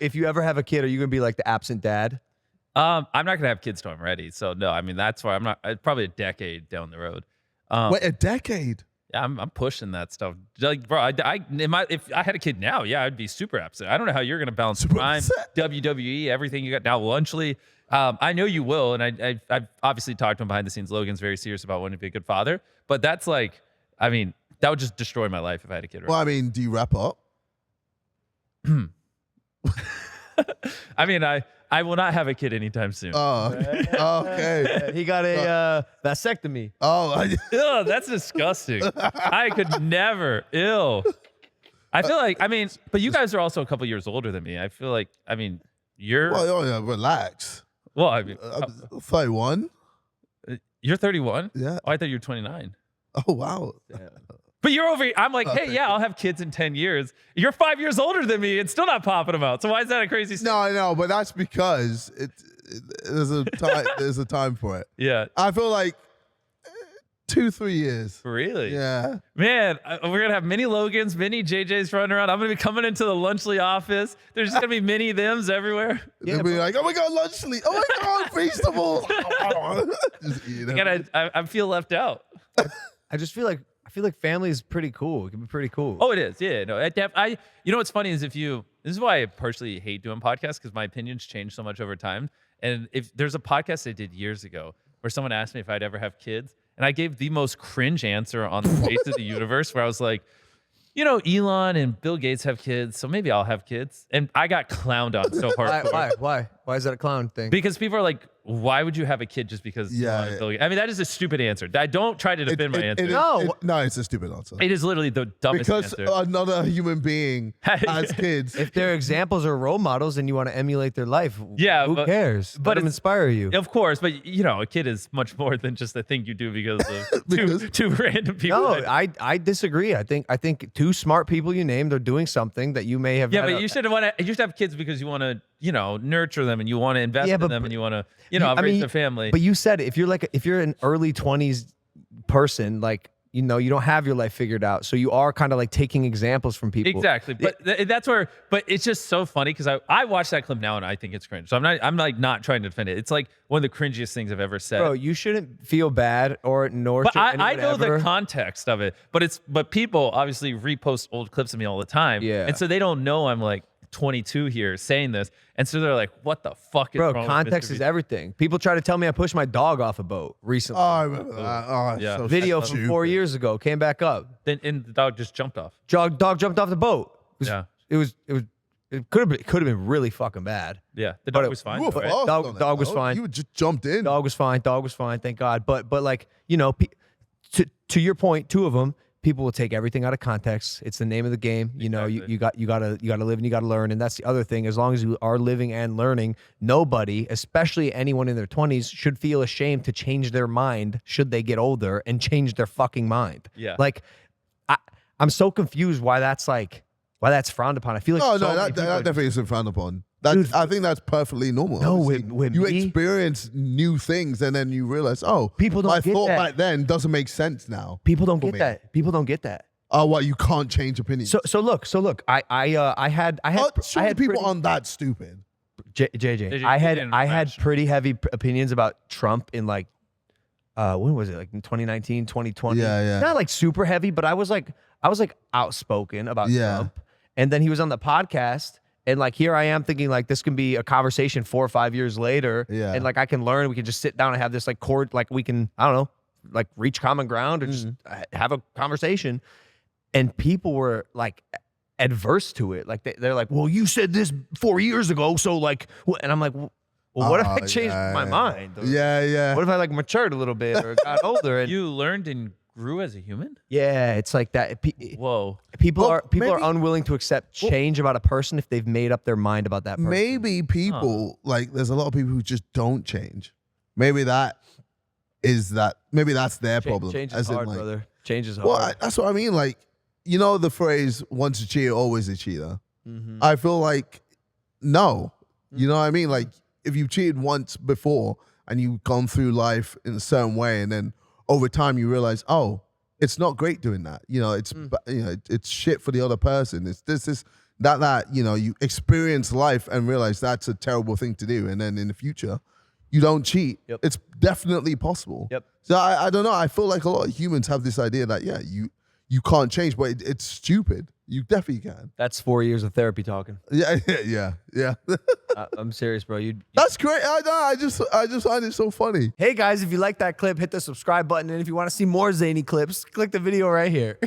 if you ever have a kid, are you gonna be like the absent dad? I'm not gonna have kids till I'm ready. So no, I mean that's why I'm not. Probably a decade down the road. Wait, a decade? Yeah, I'm pushing that stuff. Like, bro, if I had a kid now, yeah, I'd be super upset. I don't know how you're gonna balance Prime, WWE, everything you got now, Lunchly. I know you will, and I've obviously talked to him behind the scenes. Logan's very serious about wanting to be a good father, but that's like, I mean, that would just destroy my life if I had a kid. Right? Well, I mean, do you wrap up? I mean, I will not have a kid anytime soon. Oh, okay. He got a vasectomy. Oh, Ew, that's disgusting. I could never. Ew. I feel like, I mean, but you guys are also a couple years older than me. I feel like, I mean, you're. well, yeah, relax. Well, I mean, 31. You're 31? Yeah. Oh, I thought you were 29. Oh, wow. But you're over. I'm like, hey, yeah, I'll have kids in 10 years. You're 5 years older than me and still not popping them out. So why is that a crazy? No, I know, but that's because there's a time. There's a time for it. Yeah. I feel like 2-3 years. Really? Yeah. Man, we're gonna have mini Logans, mini JJs running around. I'm gonna be coming into the Lunchly office. There's just gonna be mini thems everywhere. They'll be like, oh my god, Lunchly! Oh my god, Feastable! Just eat them. I feel left out. I just feel like family is pretty cool. It can be pretty cool. Oh, it is. Yeah. No. You know what's funny is this is why I personally hate doing podcasts because my opinions change so much over time. And if there's a podcast I did years ago where someone asked me if I'd ever have kids, and I gave the most cringe answer on the face of the universe, where I was like, you know, Elon and Bill Gates have kids, so maybe I'll have kids. And I got clowned on so hard. Why is that a clown thing? Because people are like, why would you have a kid just because? Yeah. Bill Gates? I mean, that is a stupid answer. I don't try to defend my answer. No, it's a stupid answer. It is literally the dumbest Because answer. another human being has kids. If they're examples or role models and you want to emulate their life, Yeah, who cares? but Let them it's- inspire you. Of course, but you know, a kid is much more than just a thing you do because of two random people. No, I disagree. I think two smart people you named are doing something that you may have. Yeah, but you should have kids because you want to, you know, nurture them and you want to invest in them and you want to, you know, raise their family. But you said if you're an early 20s person, like, you know, you don't have your life figured out, so you are kind of like taking examples from people. Exactly, but that's where. But it's just so funny because I watched that clip now and I think it's cringe. So I'm like not trying to defend it. It's like one of the cringiest things I've ever said. Bro, you shouldn't feel bad nor. But should I know anyone ever. the context of it. But people obviously repost old clips of me all the time. Yeah. And so they don't know I'm like 22 here saying this, and so they're like, "What the fuck is wrong?" Bro, context is everything. People try to tell me I pushed my dog off a boat recently. Oh, I remember that. Oh, Yeah. so Video from stupid. 4 years ago came back up. And the dog just jumped off. Dog jumped off the boat. It could have been really fucking bad. Yeah, the But dog it- was fine. You were though, right? fast Dog- on that, dog was though. fine. You just jumped in. Dog was fine, thank God. But like, you know, to your point, two of them, people will take everything out of context. It's the name of the game. You know, you gotta live and you gotta learn. And that's the other thing. As long as you are living and learning, nobody, especially anyone in their 20s, should feel ashamed to change their mind should they get older and change their fucking mind. Yeah. Like, I'm so confused why that's frowned upon. I feel like Oh, so no, many that people are- definitely isn't frowned upon. Dude, I think that's perfectly normal. No, Obviously, with you me- experience new things and then you realize, oh, People don't my get thought that. back then doesn't make sense now. people don't for get me. that. People don't get that. Oh, what? You can't change opinions. So look. I had Surely people pretty- aren't that stupid. JJ, you I had didn't match. pretty heavy opinions about Trump in like when was it, like in 2019, 2020? Yeah. Not like super heavy, but I was like outspoken about Yeah. Trump. And then he was on the podcast, and like here I am thinking like this can be a conversation 4 or 5 years later. Yeah. And like I can learn, we can just sit down and have this like like we can, I don't know, like reach common ground or just have a conversation. And people were like adverse to it. Like they're like, well, you said this 4 years ago, so like, and I'm like, well, what if I changed my mind? Or Yeah. what if I like matured a little bit or got older? And You learned and grew as a human. yeah, it's like that. Whoa. People Well, are maybe- unwilling to accept change about a person if they've made up their mind about that person. Maybe people, like, there's a lot of people who just don't change. Maybe that's their problem. Change is as in, hard, like, brother. Change is hard. Well, that's what I mean. Like, you know the phrase, once a cheater, always a cheater. Mhm. I feel like, no. You know what I mean? Like, if you've cheated once before and you've gone through life in a certain way, and then over time you realize, oh, it's not great doing that. You know, it's shit for the other person. It's this that you experience life and realize that's a terrible thing to do, and then in the future you don't cheat. Yep. It's definitely possible. Yep. So I don't know. I feel like a lot of humans have this idea that you can't change, but it's stupid. You definitely can. That's 4 years of therapy talking. Yeah. I'm serious, bro. That's great. I know. I just find it so funny. Hey guys, if you like that clip, hit the subscribe button, and if you want to see more zany clips, click the video right here.